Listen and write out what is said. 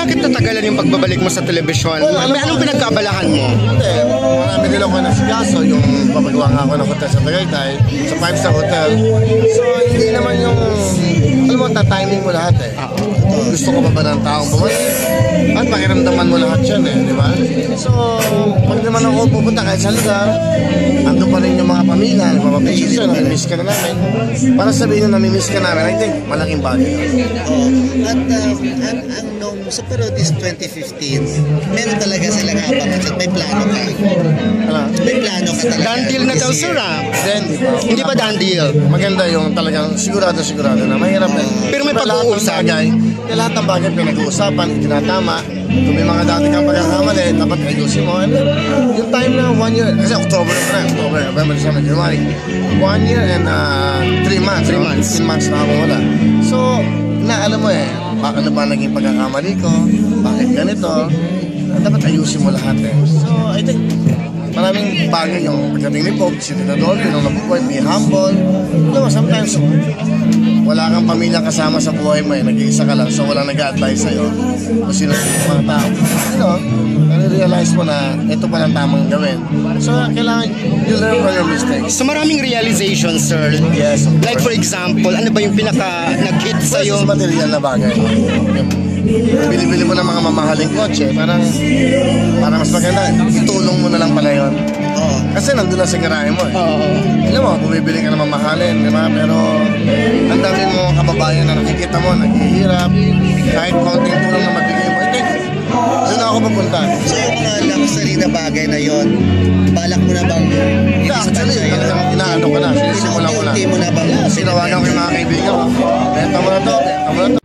bakit natagalan yung pagbabalik mo sa telebisyon? Anong pinagkabalahan mo? Hindi, marami nila ko nasigaso yung papagawa nga ako ng hotel sa Tagaytay, sa 5-star hotel. So, hindi naman yung, alam mo, tatiming mo lahat eh. Gusto ko pa ba ng taong bumalik? At pakiramdaman mo lahat yan eh, di ba? So, pag naman ako pupunta kahit sa lugar, ando pa rin yung mga pamilya, nagpapapicture yun, namimiss ka na namin. Para sabihin na namimiss ka namin, I think malaking bagay. At nung sa Parodies 2015, meron talaga silang habang at may plano ka. May plano ka talaga. Done deal na daw, sir, ah. Then, Hindi pa done deal. maganda yung talagang sigurado na mahirap eh. Pero may lahat ng pag-uusap. bagay, lahat ng bagay pinag-uusapan, itinatama. Kung may mga dati kang pagkakamali, dapat ayusin mo. And then, yung time na 1 year, kasi October na October, November, December, January. 1 year and 3 months. 3 months. 15 months na ako wala. So, alam mo eh, ano ba naging pagkakamali ko? Bakit ganito? Dapat ayusin mo lahat eh. So, I think, maraming bagay yung pagdating ni Pope, si Tinador, yung nabubuhay, be humble. You know, sometimes, wala kang pamilya kasama sa buhay mo eh, nag-iisa ka lang, so walang nag-a-advise sa'yo kung sino yung mga tao. You know, realize mo na ito pa lang tamang gawin. So, kailangan you learn from your mistakes. So maraming realization, sir. Yes. Like for example, ano ba yung pinaka nag-hit First sa'yo? is material na bagay. Bili-bili mo ng mga mamahaling kotse, parang mas maganda, itulong mo na lang pala yun. Kasi nandun na sa garahe mo eh. Alam mo, bumibili ka na mamahalin, di ba? Pero ang dami mo kababayan na nakikita mo, naghihirap, kahit konting tulong na mabigay mo, I think, doon ako pupunta. So yung mga luxury na bagay na yon, balak mo na bang Actually, inaano ko na, sinisimulan ko na. Unti mo na bang Sinawagan ko yung mga kaibigan ko, benta mo na to, benta mo na to.